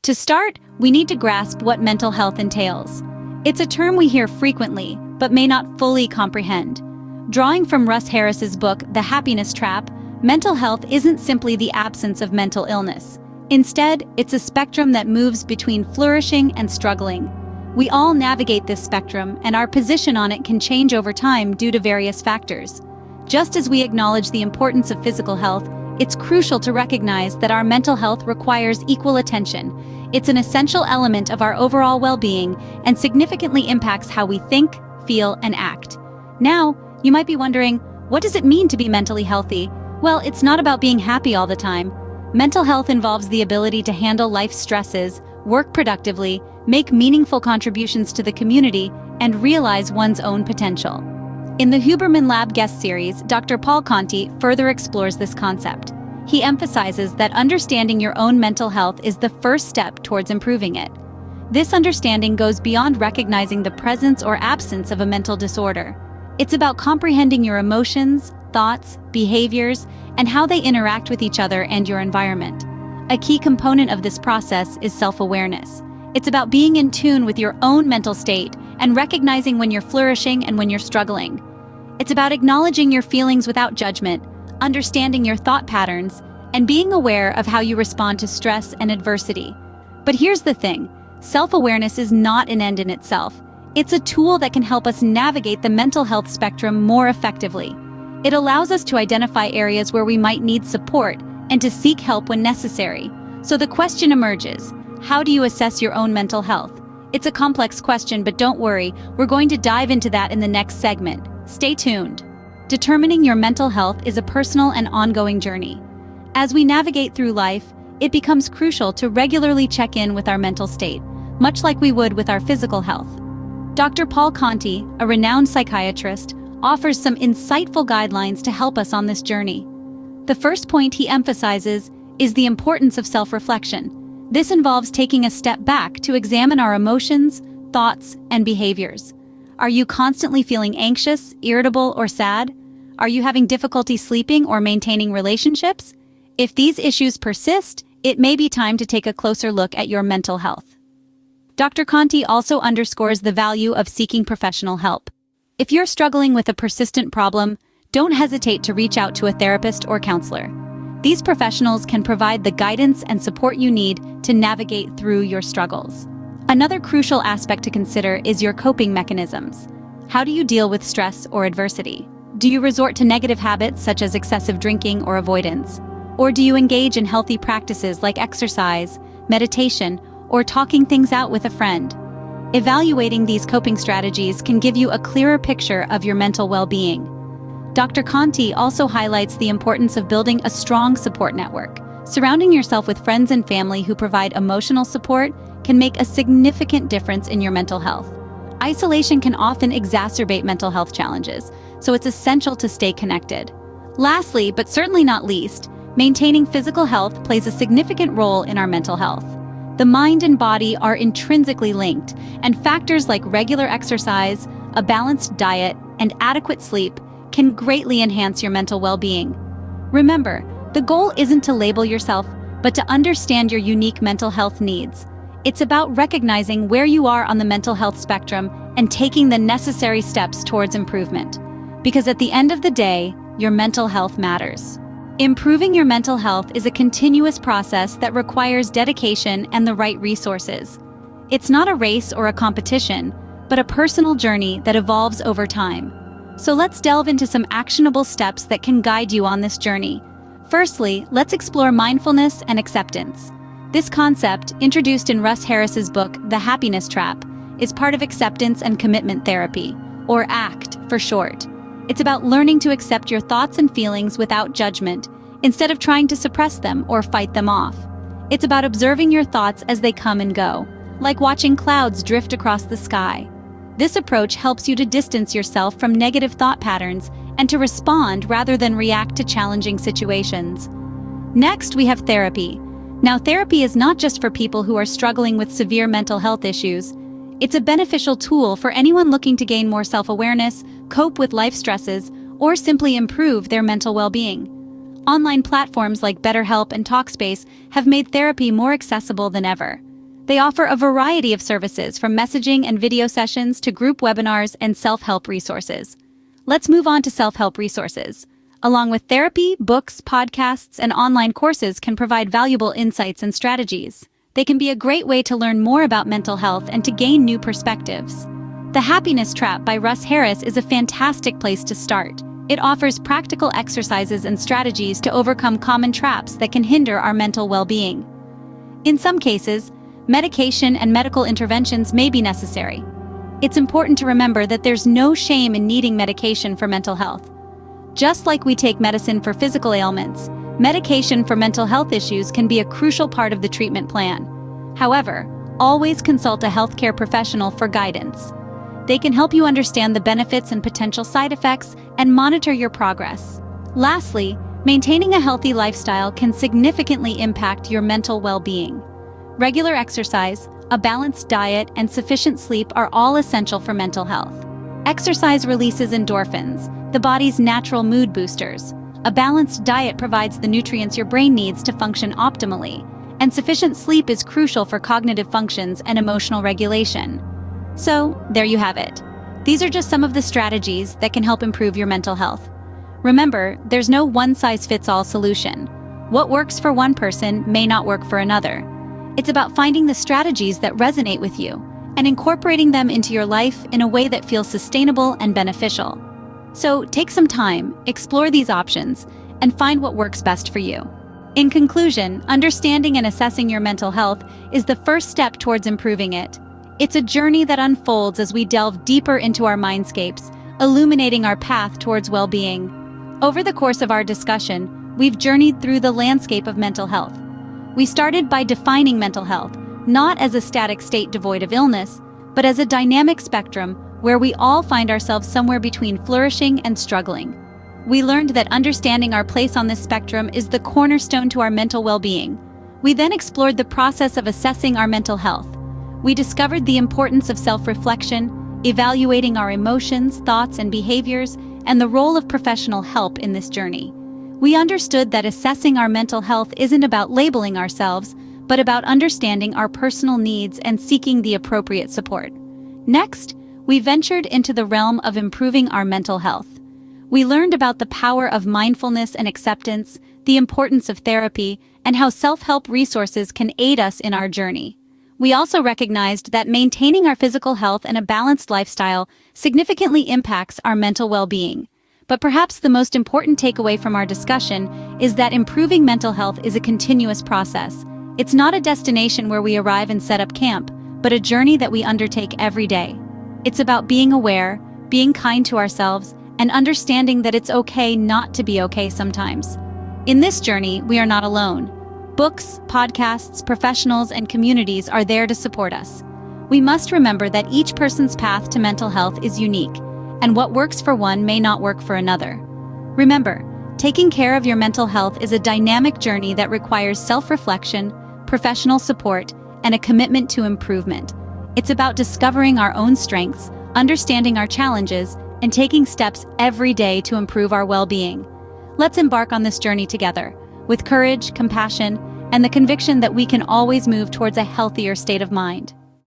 To start, we need to grasp what mental health entails. It's a term we hear frequently, but may not fully comprehend. Drawing from Russ Harris's book, The Happiness Trap, mental health isn't simply the absence of mental illness. Instead, it's a spectrum that moves between flourishing and struggling. We all navigate this spectrum, and our position on it can change over time due to various factors. Just as we acknowledge the importance of physical health, it's crucial to recognize that our mental health requires equal attention. It's an essential element of our overall well-being and significantly impacts how we think, feel, and act. Now, you might be wondering, what does it mean to be mentally healthy? Well, it's not about being happy all the time. Mental health involves the ability to handle life's stresses, work productively, make meaningful contributions to the community, and realize one's own potential. In the Huberman Lab guest series, Dr. Paul Conti further explores this concept. He emphasizes that understanding your own mental health is the first step towards improving it. This understanding goes beyond recognizing the presence or absence of a mental disorder. It's about comprehending your emotions, thoughts, behaviors, and how they interact with each other and your environment. A key component of this process is self-awareness. It's about being in tune with your own mental state and recognizing when you're flourishing and when you're struggling. It's about acknowledging your feelings without judgment, understanding your thought patterns, and being aware of how you respond to stress and adversity. But here's the thing, self-awareness is not an end in itself. It's a tool that can help us navigate the mental health spectrum more effectively. It allows us to identify areas where we might need support and to seek help when necessary. So the question emerges, how do you assess your own mental health? It's a complex question, but don't worry, we're going to dive into that in the next segment. Stay tuned. Determining your mental health is a personal and ongoing journey. As we navigate through life, it becomes crucial to regularly check in with our mental state, much like we would with our physical health. Dr. Paul Conti, a renowned psychiatrist, offers some insightful guidelines to help us on this journey. The first point he emphasizes is the importance of self-reflection. This involves taking a step back to examine our emotions, thoughts, and behaviors. Are you constantly feeling anxious, irritable, or sad? Are you having difficulty sleeping or maintaining relationships? If these issues persist, it may be time to take a closer look at your mental health. Dr. Conti also underscores the value of seeking professional help. If you're struggling with a persistent problem, don't hesitate to reach out to a therapist or counselor. These professionals can provide the guidance and support you need to navigate through your struggles. Another crucial aspect to consider is your coping mechanisms. How do you deal with stress or adversity? Do you resort to negative habits such as excessive drinking or avoidance? Or do you engage in healthy practices like exercise, meditation, or talking things out with a friend? Evaluating these coping strategies can give you a clearer picture of your mental well-being. Dr. Conti also highlights the importance of building a strong support network. Surrounding yourself with friends and family who provide emotional support can make a significant difference in your mental health. Isolation can often exacerbate mental health challenges, so it's essential to stay connected. Lastly, but certainly not least, maintaining physical health plays a significant role in our mental health. The mind and body are intrinsically linked, and factors like regular exercise, a balanced diet, and adequate sleep can greatly enhance your mental well-being. Remember, the goal isn't to label yourself, but to understand your unique mental health needs. It's about recognizing where you are on the mental health spectrum and taking the necessary steps towards improvement. Because at the end of the day, your mental health matters. Improving your mental health is a continuous process that requires dedication and the right resources. It's not a race or a competition, but a personal journey that evolves over time. So let's delve into some actionable steps that can guide you on this journey. Firstly, let's explore mindfulness and acceptance. This concept, introduced in Russ Harris's book, The Happiness Trap, is part of acceptance and commitment therapy, or ACT for short. It's about learning to accept your thoughts and feelings without judgment, instead of trying to suppress them or fight them off. It's about observing your thoughts as they come and go, like watching clouds drift across the sky. This approach helps you to distance yourself from negative thought patterns and to respond rather than react to challenging situations. Next, we have therapy. Now, therapy is not just for people who are struggling with severe mental health issues. It's a beneficial tool for anyone looking to gain more self-awareness, cope with life stresses, or simply improve their mental well-being. Online platforms like BetterHelp and Talkspace have made therapy more accessible than ever. They offer a variety of services from messaging and video sessions to group webinars and self-help resources. Let's move on to self-help resources. Along with therapy, books, podcasts, and online courses can provide valuable insights and strategies. They can be a great way to learn more about mental health and to gain new perspectives. The Happiness Trap by Russ Harris is a fantastic place to start. It offers practical exercises and strategies to overcome common traps that can hinder our mental well-being. In some cases, medication and medical interventions may be necessary. It's important to remember that there's no shame in needing medication for mental health. Just like we take medicine for physical ailments, medication for mental health issues can be a crucial part of the treatment plan. However, always consult a healthcare professional for guidance. They can help you understand the benefits and potential side effects and monitor your progress. Lastly, maintaining a healthy lifestyle can significantly impact your mental well-being. Regular exercise, a balanced diet, and sufficient sleep are all essential for mental health. Exercise releases endorphins, the body's natural mood boosters. A balanced diet provides the nutrients your brain needs to function optimally, and sufficient sleep is crucial for cognitive functions and emotional regulation. So, there you have it. These are just some of the strategies that can help improve your mental health. Remember, there's no one-size-fits-all solution. What works for one person may not work for another. It's about finding the strategies that resonate with you and incorporating them into your life in a way that feels sustainable and beneficial. So, take some time, explore these options, and find what works best for you. In conclusion, understanding and assessing your mental health is the first step towards improving it. It's a journey that unfolds as we delve deeper into our mindscapes, illuminating our path towards well-being. Over the course of our discussion, we've journeyed through the landscape of mental health. We started by defining mental health, not as a static state devoid of illness, but as a dynamic spectrum where we all find ourselves somewhere between flourishing and struggling. We learned that understanding our place on this spectrum is the cornerstone to our mental well-being. We then explored the process of assessing our mental health. We discovered the importance of self-reflection, evaluating our emotions, thoughts, and behaviors, and the role of professional help in this journey. We understood that assessing our mental health isn't about labeling ourselves, but about understanding our personal needs and seeking the appropriate support. Next, we ventured into the realm of improving our mental health. We learned about the power of mindfulness and acceptance, the importance of therapy, and how self-help resources can aid us in our journey. We also recognized that maintaining our physical health and a balanced lifestyle significantly impacts our mental well-being. But perhaps the most important takeaway from our discussion is that improving mental health is a continuous process. It's not a destination where we arrive and set up camp, but a journey that we undertake every day. It's about being aware, being kind to ourselves, and understanding that it's okay not to be okay sometimes. In this journey, we are not alone. Books, podcasts, professionals, and communities are there to support us. We must remember that each person's path to mental health is unique, and what works for one may not work for another. Remember, taking care of your mental health is a dynamic journey that requires self-reflection, professional support, and a commitment to improvement. It's about discovering our own strengths, understanding our challenges, and taking steps every day to improve our well-being. Let's embark on this journey together, with courage, compassion, and the conviction that we can always move towards a healthier state of mind.